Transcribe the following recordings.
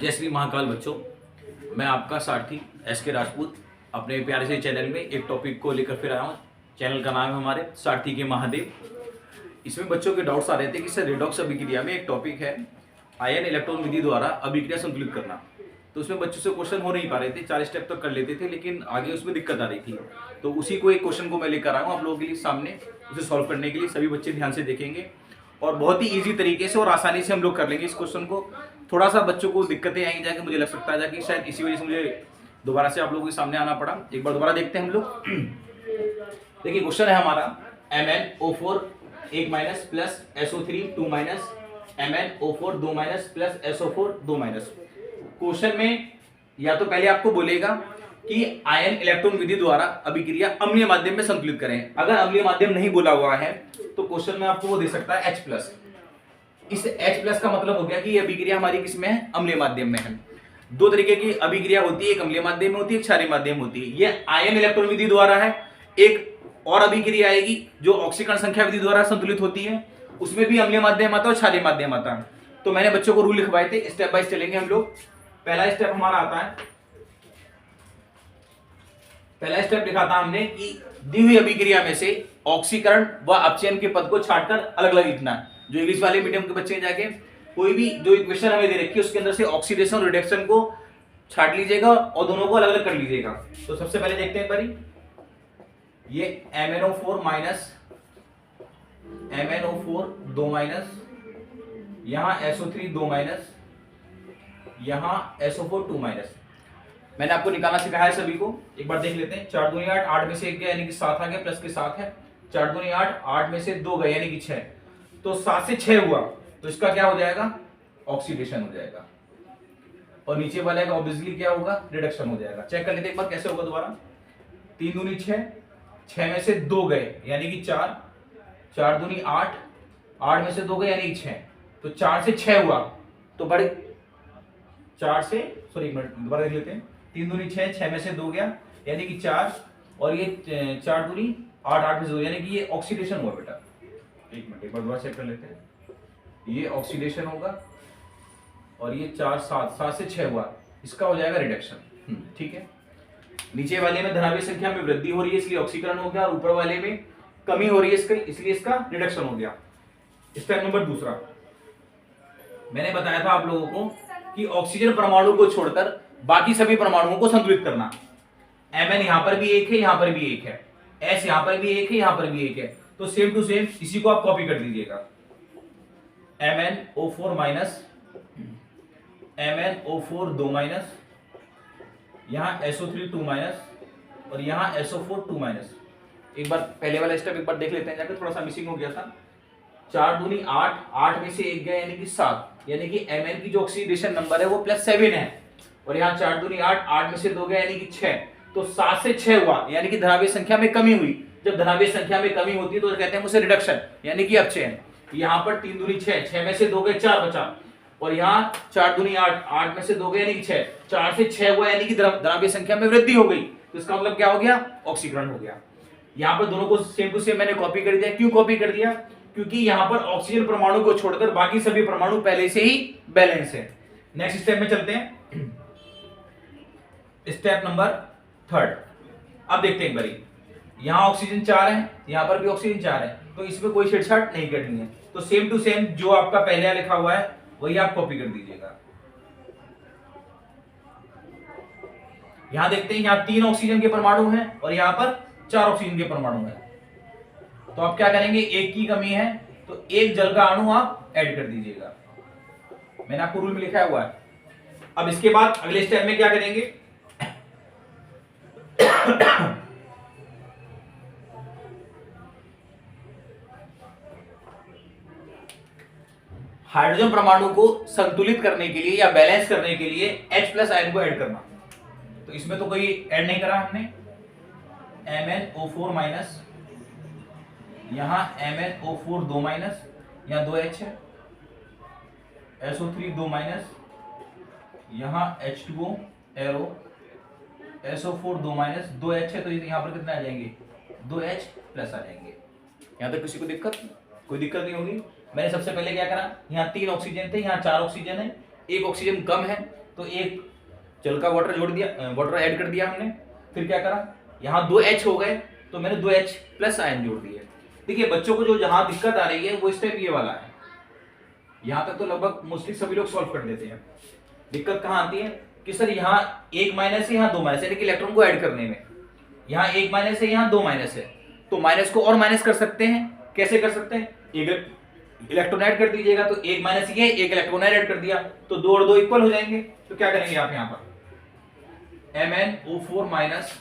जय श्री महाकाल बच्चों, मैं आपका सारथी एस.के. राजपूत अपने प्यारे से चैनल में एक टॉपिक को लेकर फिर आया हूँ। चैनल का नाम है हमारे सारथी के महादेव। इसमें बच्चों के डाउट्स आ रहे थे कि सर रेडॉक्स अभिक्रिया में एक टॉपिक है आयन इलेक्ट्रॉन विधि द्वारा अभिक्रिया संतुलित करना। तो उसमें बच्चों से क्वेश्चन हो नहीं पा रहे थे, 4 स्टेप तक कर लेते थे, लेकिन आगे उसमें दिक्कत आ रही थी। तो उसी को एक क्वेश्चन को मैं लेकर आया हूँ आप लोगों के लिए सामने, उसे सॉल्व करने के लिए। सभी बच्चे ध्यान से देखेंगे और बहुत ही ईजी तरीके से और आसानी से हम लोग कर लेंगे इस क्वेश्चन को। थोड़ा सा बच्चों को दिक्कतें आएंगी जाके, मुझे लग सकता है जाकि शायद इसी वजह से मुझे दोबारा से आप लोगों के सामने आना पड़ा। एक बार दोबारा देखते हैं हम लोग। देखिए क्वेश्चन है हमारा MnO4 1 minus plus SO3 2 minus MnO4 2 minus plus SO4 2 minus. Question में या तो पहले आपको बोलेगा कि आयन इलेक्ट्रॉन विधि द्वारा अभिक्रिया अम्लीय माध्यम में संतुलित करें। अगर अम्लीय माध्यम नहीं बोला हुआ है तो क्वेश्चन में आपको वो दे सकता है H+। इस H+ का मतलब हो गया कि ये अभिक्रिया हमारी किसमें है, अम्लीय माध्यम में है। दो तरीके की अभिक्रिया होती है, एक अम्लीय माध्यम में होती है, एक क्षारीय माध्यम में होती है। ये आयन इलेक्ट्रॉन विधि द्वारा है। एक और अभिक्रिया आएगी जो ऑक्सीकरण संख्या विधि द्वारा संतुलित होती है, उसमें भी अम्लीय माध्यम आता है और क्षारीय माध्यम आता है। तो मैंने बच्चों को रूल लिखवाए थे, स्टेप बाय चलेंगे हम लोग। पहला स्टेप हमारा आता है, पहला स्टेप लिखा था हमने कि दी हुई अभिक्रिया में से ऑक्सीकरण व अपचयन के पद को छांटकर अलग अलग लिखना है। जो इंग्लिश वाले मीडियम के बच्चे जाके कोई भी जो इक्वेशन हमें दे रखी है उसके अंदर से ऑक्सीडेशन और रिडक्शन को छांट लीजिएगा और दोनों को अलग अलग कर लीजिएगा। तो सबसे पहले देखते हैं एक बारी, ये MnO4 माइनस MnO4 2 माइनस, यहां SO3 2 माइनस, यहां SO4 2 माइनस। मैंने आपको निकालना सिखाया है सभी को, एक बार देख लेते हैं। 4 दूनी 8, 8 में से 1 गया यानी कि 7 आ गया, प्लस के 7 है। 4 दूनी 8, 8 में से 2 गए यानी कि 6। तो 7 से 6 हुआ तो इसका क्या हो जाएगा, ऑक्सीडेशन हो जाएगा। और नीचे वाले का ऑब्वियसली क्या होगा, रिडक्शन हो जाएगा। चेक कर लेते हैं एक बार कैसे होगा दोबारा। 3 दूनी 6, 6 में से 2 गए यानी कि 4, 4 दूनी 8, 8 में से 2 गए यानी कि 6। तो 4 से 6 हुआ तो बड़े 4 से, सॉरी एक मिनट दोबारा देख लेते हैं। 3 दूनी 6, 6 में से 2 गया यानी कि 4, और ये 4 दूनी 8, 8 में से 2 यानी कि ये ऑक्सीडेशन हुआ बेटा। एक मिनट एक बार दोबारा चेक कर लेते हैं। ये ऑक्सीडेशन होगा और ये 4 7, 7 से 6 हुआ, इसका हो जाएगा रिडक्शन। ठीक है, नीचे वाले में धनात्मक संख्या में वृद्धि हो रही है इसलिए ऑक्सीकरण हो गया, और ऊपर वाले में कमी हो रही है इसलिए इसका रिडक्शन हो गया। स्टेप नंबर दूसरा, मैंने बताया था आप लोगों को कि ऑक्सीजन परमाणु को छोड़कर बाकी सभी परमाणुओं को संतुलित करना। Mn यहां पर भी एक है, यहां पर भी एक है, S यहां पर भी एक है, यहां पर भी एक है। तो सेम टू सेम इसी को आप कॉपी कर दीजिएगा। MnO4 माइनस, MnO4 2 माइनस, यहां SO3 2 माइनस, और यहां SO4 2 माइनस। एक बार पहले वाला स्टेप एक बार देख लेते हैं जाकर, थोड़ा सा मिसिंग हो गया था। 4 दूनी 8, 8 में से 1 गया यानी कि 7, यानी कि Mn की जो ऑक्सीडेशन नंबर है वो +7 है। और यहाँ 4 दूनी 8, 8 में से 2 गया यानी कि 6। तो 7 से 6 हुआ यानी कि धनात्मक संख्या में कमी हुई। जब धनात्मक संख्या में कमी होती है तो कहते हैं उसे रिडक्शन यानी कि अपचयन। यहाँ पर 3 दूनी 6, 6 में से 2 गए 4 बचा, और यहाँ 4 दूनी 8, 8 में से 2 गए यानी कि 6, 4 से 6 हुआ यानी कि धनात्मक संख्या में वृद्धि हो गई। तो इसका मतलब क्या हो गया, ऑक्सीकरण हो गया। यहाँ पर दोनों को सेम टू सेम मैंने कॉपी कर दिया। क्यों कॉपी कर दिया, क्योंकि यहाँ पर ऑक्सीजन परमाणु को छोड़कर बाकी सभी परमाणु पहले से ही बैलेंस है। नेक्स्ट स्टेप में चलते हैं, स्टेप नंबर 3। अब देखते हैं एक बारी, यहां ऑक्सीजन 4 है, यहां पर भी ऑक्सीजन 4 है, तो इसमें कोई छेड़छाड़ नहीं करनी है। तो सेम टू सेम जो आपका पहले लिखा हुआ है वही आप कॉपी कर दीजिएगा। यहां देखते हैं, यहां 3 ऑक्सीजन के परमाणु हैं और यहां पर 4 ऑक्सीजन के परमाणु हैं। तो आप क्या करेंगे, एक की कमी है तो एक जल का अणु आप ऐड कर दीजिएगा। मैंने आपको रूल में लिखा हुआ है। अब इसके बाद अगले स्टेप में क्या करेंगे, हाइड्रोजन परमाणु को संतुलित करने के लिए या बैलेंस करने के लिए H+ आयन को ऐड करना। तो इसमें तो कोई ऐड नहीं करा हमने। MnO4 माइनस, यहां MnO4 2 माइनस, यहां 2H है, SO3 2 माइनस, यहां H2O arrow, SO4 2 minus, 2H है तो यहां पर कितने आ जाएंगे, 2H+ आ जाएंगे। यहां तक किसी को दिक्कत, कोई दिक्कत नहीं होगी। मैंने सबसे पहले क्या करा, यहाँ 3 ऑक्सीजन थे, यहाँ 4 ऑक्सीजन है, एक ऑक्सीजन कम है तो एक जल का वाटर जोड़ दिया, वाटर ऐड कर दिया हमने। फिर क्या करा, यहाँ 2 H हो गए तो मैंने 2 H प्लस आयन जोड़ दिए। देखिए बच्चों को जो जहां दिक्कत आ रही है वो स्टेप ये वाला है। यहां तक तो लगभग मोस्टली सभी लोग सॉल्व कर देते हैं। दिक्कत कहां आती है कि सर यहाँ 1 माइनस है, यहाँ 2 माइनस है, यानी कि इलेक्ट्रॉन को ऐड करने में। यहाँ 1 माइनस है, यहाँ 2 माइनस है, तो माइनस को और माइनस कर सकते हैं। कैसे कर सकते हैं, एक इलेक्ट्रॉन ऐड कर दीजिएगा तो 1 माइनस ये, एक इलेक्ट्रॉन ऐड कर दिया तो 2 और 2 इक्वल हो जाएंगे। तो क्या करेंगे आप यहाँ पर MnO4 minus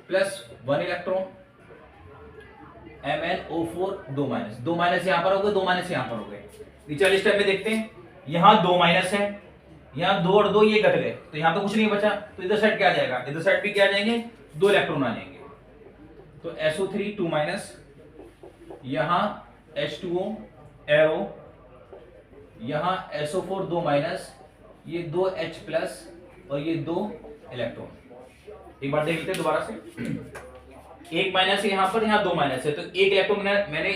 plus 1 electron, MnO4 2 minus, 2 minus यहां पर हो गए, 2 माइनस यहां पर हो गए। नीचे वाले स्टेप में देखते हैं, यहां 2 माइनस है, यहां 2 और 2 ये घट गए, तो यहां तो कुछ नहीं बचा, तो इधर साइड क्या आ जाएगा, इधर साइड भी क्या आ जाएंगे, 2 इलेक्ट्रॉन आ जाएंगे। तो SO3 2 माइनस, यहां H2O एरो, यहां SO4 2 माइनस, ये 2 H प्लस और ये 2 इलेक्ट्रॉन। एक बार देख लेते हैं दोबारा से, 1 माइनस है यहाँ पर, यहाँ 2 माइनस है, तो 1 इलेक्ट्रॉन मैंने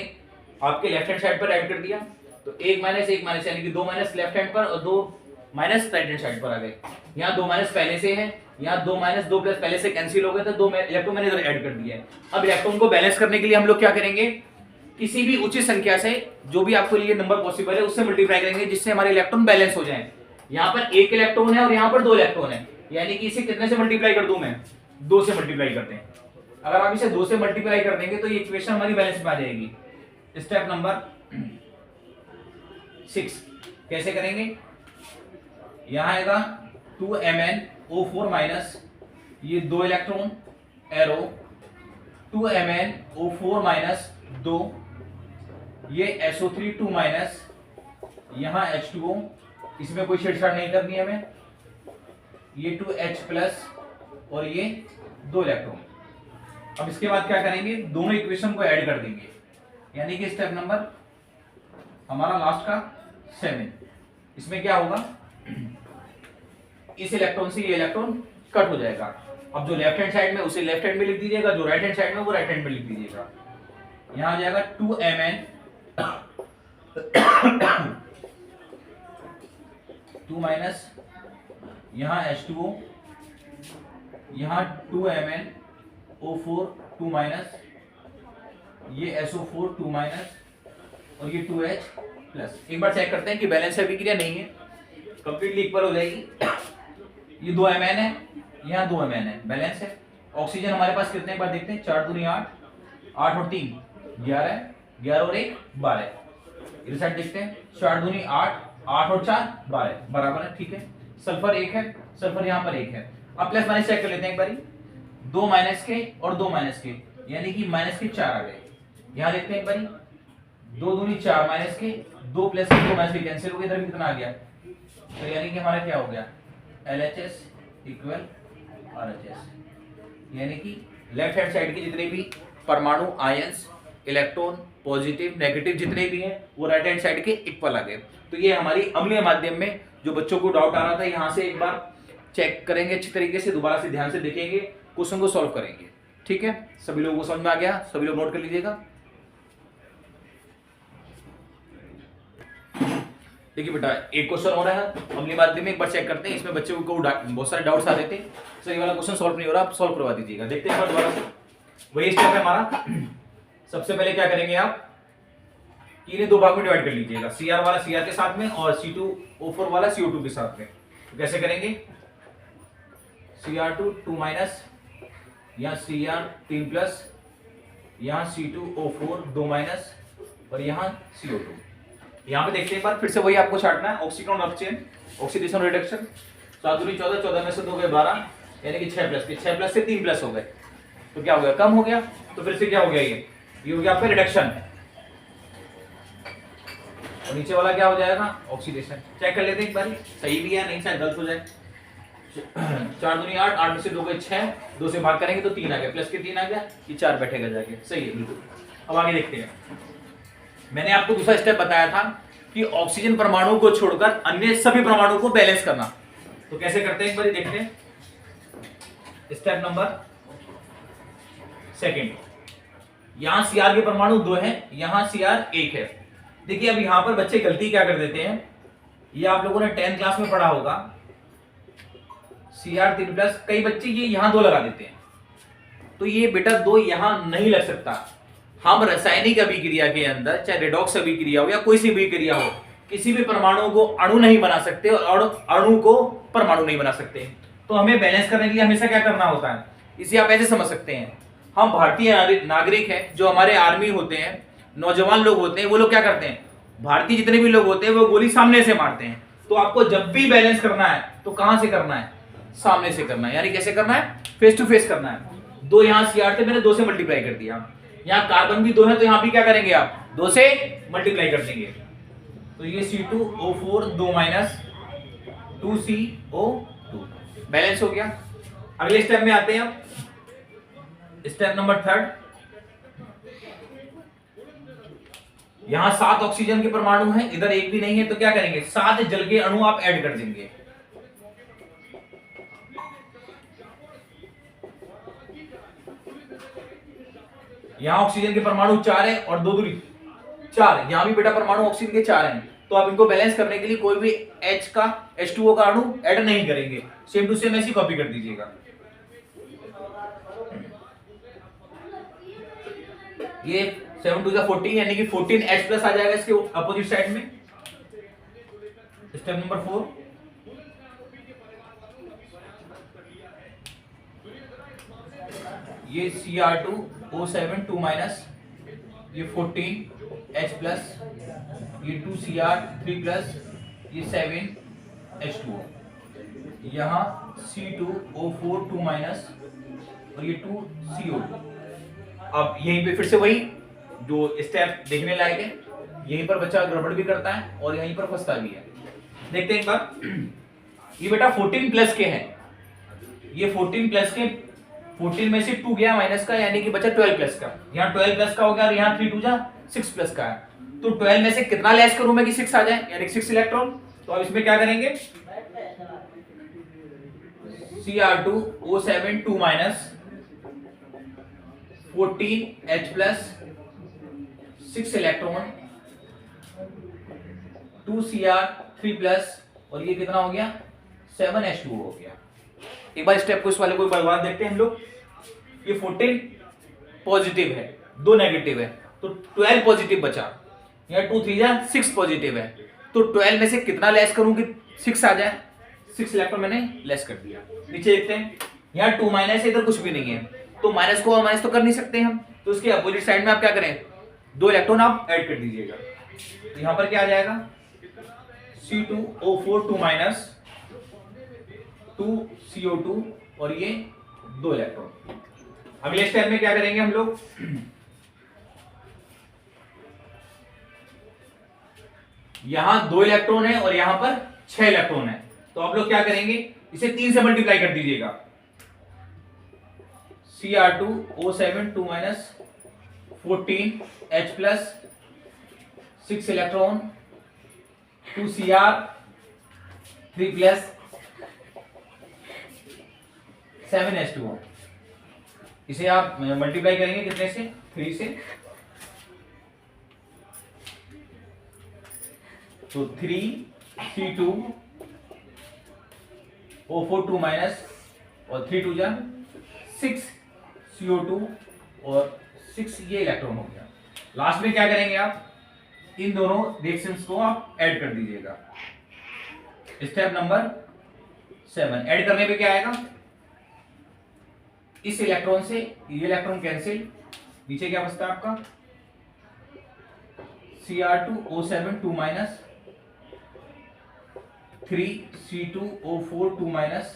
आपके लेफ्ट हैंड साइड पर ऐड कर दिया, तो 1 माइनस यानी कि 2 माइनस लेफ्ट हैंड पर और 2 माइनस राइट हैंड साइड पर आ गए। यहाँ 2 माइनस पहले से है, यहाँ 2 माइनस 2 प्लस पहले से कैंसिल हो गए, तो 2 इलेक्ट्रॉन मैंने इधर ऐड कर दिया है। अब इलेक्ट्रॉन को बैलेंस करने के लिए हम लोग क्या करेंगे, किसी भी उचित संख्या से जो भी आपके लिए नंबर पॉसिबल है उससे मल्टीप्लाई करेंगे, जिससे हमारे इलेक्ट्रॉन बैलेंस हो जाए। यहाँ पर 1 इलेक्ट्रॉन है और यहाँ पर 2 इलेक्ट्रॉन है, यानी कि इसे कितने से मल्टीप्लाई कर दूं मैं, 2 से मल्टीप्लाई करते हैं। अगर आप इसे 2 से मल्टीप्लाई कर देंगे तो ये इक्वेशन हमारी बैलेंस में आ जाएगी। स्टेप नंबर 6 कैसे करेंगे, यहां आएगा 2MnO4 माइनस, ये 2 इलेक्ट्रॉन एरो, 2MnO4 माइनस 2, ये SO3 2 माइनस, यहां H2O, इसमें कोई छेड़छाड़ नहीं करनी है हमें, ये 2H प्लस और ये 2 इलेक्ट्रॉन। अब इसके बाद क्या करेंगे, दोनों इक्वेशन को ऐड कर देंगे, यानी कि स्टेप नंबर हमारा लास्ट का 7। इसमें क्या होगा, इस इलेक्ट्रॉन से ये इलेक्ट्रॉन कट हो जाएगा। अब जो लेफ्ट हैंड साइड में उसे लेफ्ट हैंड में लिख दीजिएगा, जो राइट हैंड साइड में वो राइट हैंड में लिख दीजिएगा। यहां आ जाएगा 2Mn 2 माइनस, यहां H2O, यहां 2MnO4 2 माइनस, ये SO4 2 माइनस और ये 2H प्लस। एक बार चेक करते हैं कि बैलेंस है अभिक्रिया नहीं है, कंप्लीटली इक्वल हो जाएगी। ये 2 Mn है, यहाँ 2 Mn है, बैलेंस है। ऑक्सीजन हमारे पास कितने, एक बार देखते हैं, 4 दूनी 8, 8 और 3 11, 11 और 1 12। इधर साइड देखते हैं, 4 दूनी 8, 8 और 4 12, बराबर है, ठीक है। सल्फर 1 है, सल्फर यहाँ पर 1 है। अब प्लस माइनस चेक कर लेते हैं एक बारी, 2 माइनस के और 2 माइनस के, यानी कि माइनस के 4 आ गए। यहाँ देखते हैं एक बारी, 2 दूनी 4 माइनस के, 2 प्लस के 2 माइनस के कैंसिल हो गए, इधर भी कितना आ गया, तो यानी कि हमारा क्या हो गया, LHS इक्वल RHS, यानी कि लेफ्ट हैंड साइड के जितने भी परमाणु आयंस, इलेक्ट्रॉन पॉजिटिव नेगेटिव जितने भी हैं वो राइट हैंड साइड के इक्वल आ गए। तो ये हमारी अम्लीय माध्यम में जो बच्चों को डाउट आ रहा था, यहाँ से एक बार चेक करेंगे अच्छी तरीके से, दोबारा से ध्यान से देखेंगे, क्वेश्चन को सॉल्व करेंगे, ठीक है। सभी लोगों को समझ में आ गया, सभी लोग नोट कर लीजिएगा। देखिए बेटा, एक क्वेश्चन हो रहा है अम्लीय माध्यम में, एक बार चेक करते हैं। इसमें बच्चों को बहुत सारे डाउट्स आ रहे थे, सर ये वाला क्वेश्चन सॉल्व नहीं हो रहा, आप सॉल्व करवा दीजिएगा। देखते हैं दोबारा से, वही स्टेप है हमारा। सबसे पहले क्या करेंगे आप, इन्हें 2 भाग में डिवाइड कर लीजिएगा, Cr वाला Cr के साथ में और C2O4 वाला CO2 के साथ में। तो कैसे करेंगे, Cr2 2 माइनस, यहाँ Cr 3 प्लस, यहाँ C2O4 2 माइनस और यहाँ CO2। यहाँ पे देखते हैं एक बार, फिर से वही आपको छाटना है, ऑक्सीकरण अपचयन, ऑक्सीडेशन रिडक्शन। 7 दूनी 14, 14 में से 2 गए 12, यानी कि 6 प्लस के, 6 प्लस से 3 प्लस हो गए, तो क्या हो गया, कम हो गया। तो फिर से क्या हो गया, ये हो गया आपका रिडक्शन, और नीचे वाला क्या हो जाएगा, ऑक्सीडेशन। चेक कर लेते हैं एक बार, सही भी है नहीं, शायद गलत हो जाए। 4 दूनी 8, 8 में से 2 गए 6, 2 से भाग करेंगे तो 3 आ गया, प्लस के 3 आ गया, ये 4 बैठेगा जाके, सही है बिल्कुल। अब आगे देखते हैं, मैंने आपको दूसरा स्टेप बताया था कि ऑक्सीजन परमाणु को छोड़कर अन्य सभी परमाणु को बैलेंस करना। तो कैसे करते हैं एक बार देखते हैं, स्टेप नंबर 2। यहां Cr के परमाणु 2 हैं, यहां Cr 1 है। देखिए अब यहां पर बच्चे गलती क्या कर देते हैं, ये आप लोगों ने 10th क्लास में पढ़ा होगा Cr3+, कई बच्चे ये यहाँ 2 लगा देते हैं, तो ये बेटा 2 यहाँ नहीं लग सकता। हम रासायनिक अभिक्रिया के अंदर, चाहे रेडॉक्स अभिक्रिया हो या कोई सी भी क्रिया हो, किसी भी परमाणु को अणु नहीं बना सकते और अणु को परमाणु नहीं बना सकते। तो हमें बैलेंस करने के लिए हमेशा क्या करना होता है, इसे आप ऐसे समझ सकते हैं, हम भारतीय नागरिक हैं, जो हमारे आर्मी होते हैं, नौजवान लोग होते हैं, वो लोग क्या करते हैं, भारतीय जितने भी लोग होते हैं वो गोली सामने से मारते हैं। तो आपको जब भी बैलेंस करना है तो कहां से करना है, सामने से करना है, यानी कैसे करना है, फेस टू फेस करना है। 2 यहाँ Cr थे, मैंने 2 से मल्टीप्लाई कर दिया, यहाँ कार्बन भी 2 है, तो यहाँ भी क्या करेंगे आप, 2 से मल्टीप्लाई कर देंगे, तो ये C2O4 2 माइनस 2CO2 बैलेंस हो गया। अगले स्टेप में आते हैं हम, स्टेप नंबर 3। यहां 7 ऑक्सीजन के परमाणु हैं, इधर एक भी नहीं है, तो क्या करेंगे, 7 जल के अणु आप ऐड कर देंगे। यहां ऑक्सीजन के परमाणु 4 है और 2 दूरी 4, यहां भी बेटा परमाणु ऑक्सीजन के 4 हैं, तो आप इनको बैलेंस करने के लिए कोई भी H2O का अणु ऐड नहीं करेंगे, सेम टू सेम ऐसी कॉपी कर दीजिएगा। ये 7 2 14, यानी कि 14H+ आ जाएगा इसके अपोजिट साइड में। स्टेप नंबर 4, ये Cr2O7 2 माइनस, ये 14H+, ये 2Cr3+, ये 7H2O, यहाँ C2O4 2 माइनस और ये 2CO2। अब यहीं पे फिर से वही जो स्टेप देखने लायक है, यहीं पर बच्चा गड़बड़ भी करता है और यहीं पर फंसता भी है। देखते हैं एक बार, ये बेटा 14+ के हैं, ये 14+ के 14 में से 2 गया माइनस का, यानी कि बचा 12+ का, यहाँ 12+ का हो गया और यहाँ 3 2 जा 6+ का है, तो 12 में से कितना लेस करूं मैं कि 6 आ जाए, यानी 6 इलेक्ट्रॉन। तो अब इसमें क्या करेंगे, Cr2O7 2 minus 14H+, 6 electron, 2Cr3+, और ये कितना हो गया, 7H2O हो गया। एक बार स्टेप को इस वाले को बर्बाद देखते हैं हम लोग। ये 14 पॉजिटिव है, 2 नेगेटिव है, तो 12 पॉजिटिव बचा, यहाँ 2 3 जा 6 पॉजिटिव है, तो 12 में से कितना लेस करूं कि 6 आ जाए, 6 इलेक्ट्रॉन मैंने लेस कर दिया। नीचे देखते हैं, यहाँ 2 माइनस है, इधर कुछ भी नहीं है, तो माइनस को और माइनस तो कर नहीं सकते हम, तो उसके अपोजिट साइड में आप क्या करें, 2 इलेक्ट्रॉन आप ऐड कर दीजिएगा। तो यहां पर क्या आ जाएगा, C2O4 2 माइनस 2CO2 और ये 2 इलेक्ट्रॉन। अगले स्टेप में क्या करेंगे हम लोग, यहां 2 इलेक्ट्रॉन है और यहां पर 6 इलेक्ट्रॉन है, तो आप लोग क्या करेंगे, इसे 3 से मल्टीप्लाई कर दीजिएगा। Cr2O7 2 minus 14H+, 6 electron, 2Cr3+, 7H2O। इसे आप मल्टीप्लाई करेंगे कितने से, 3 से, तो 3C2O4 2 माइनस और 3 2 जा 6CO2 और 6 ये इलेक्ट्रॉन हो गया। लास्ट में क्या करेंगे आप, इन दोनों रिएक्शंस को आप ऐड कर दीजिएगा। स्टेप नंबर 7, ऐड करने पे क्या आएगा, इस इलेक्ट्रॉन से ये इलेक्ट्रॉन कैंसिल, नीचे क्या बचता है आपका, Cr2O7 2 minus 3C2O4 2 minus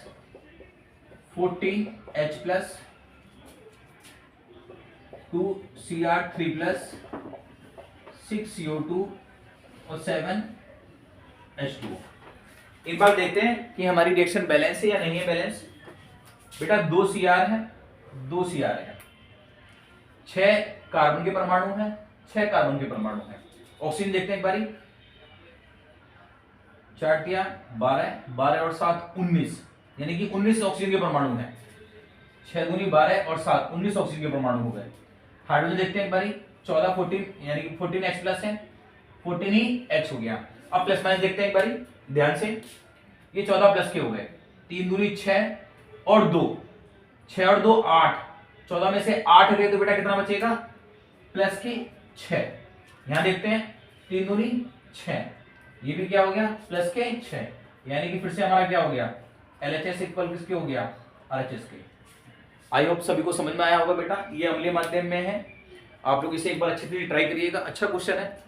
14H+, 2Cr3+, 6CO2 और 7H2O। एक बार देखते हैं कि हमारी रिएक्शन बैलेंस है या नहीं है बैलेंस। बेटा 2 Cr है, 2 Cr है, 6 कार्बन के परमाणु हैं, 6 कार्बन के परमाणु हैं। ऑक्सीजन देखते हैं एक बारी, 4 दिया 12, 12 और 7 19, यानी कि 19 ऑक्सीजन के परमाणु हैं। 6 दूनी 12 और 7 19 ऑक्सीजन के परमाणु हो गए। हाइड्रोजन देखते हैं एक बारी, 14 14, यानी कि 14H+ है, 14 ही H हो गया। अब प्लस माइनस देखते हैं एक बारी ध्यान से, ये 14+ के हो गए, 3 दूनी 6 और 2, 6 और 2 8, 14 में से 8 गए तो बेटा कितना बचेगा प्लस के 6। यहां देखते हैं 3 दूनी 6, ये भी क्या हो गया प्लस के 6, यानी कि फिर से हमारा क्या हो गया LHS इक्वल किसके हो गया RHS के। आई होप सभी को समझ में आया होगा बेटा, ये अम्लीय माध्यम में है, आप लोग इसे एक बार अच्छे से ट्राई करिएगा। अच्छा क्वेश्चन है,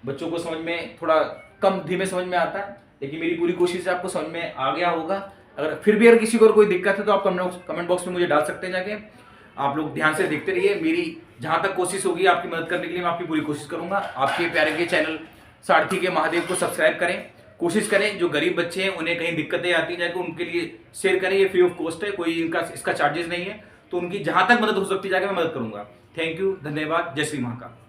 बच्चों को समझ में थोड़ा कम धीमे समझ में आता है, लेकिन मेरी पूरी कोशिश है आपको समझ में आ गया होगा। अगर फिर भी अगर किसी को कोई दिक्कत है तो आप कमेंट बॉक्स में मुझे डाल सकते हैं जाके। आप लोग ध्यान से देखते रहिए, मेरी जहां तक कोशिश होगी आपकी मदद करने के लिए मैं आपकी पूरी कोशिश करूंगा। आपके प्यारे के चैनल सारथी के महादेव को सब्सक्राइब करें, कोशिश करें जो गरीब बच्चे हैं उन्हें कहीं दिक्कतें आती जाए उनके लिए शेयर करें, ये फ्री ऑफ कॉस्ट है, कोई इसका चार्जेस नहीं है, तो उनकी जहां तक मदद हो सकती जाएगी मैं मदद करूंगा। थैंक यू, धन्यवाद, जय श्री महाकाल।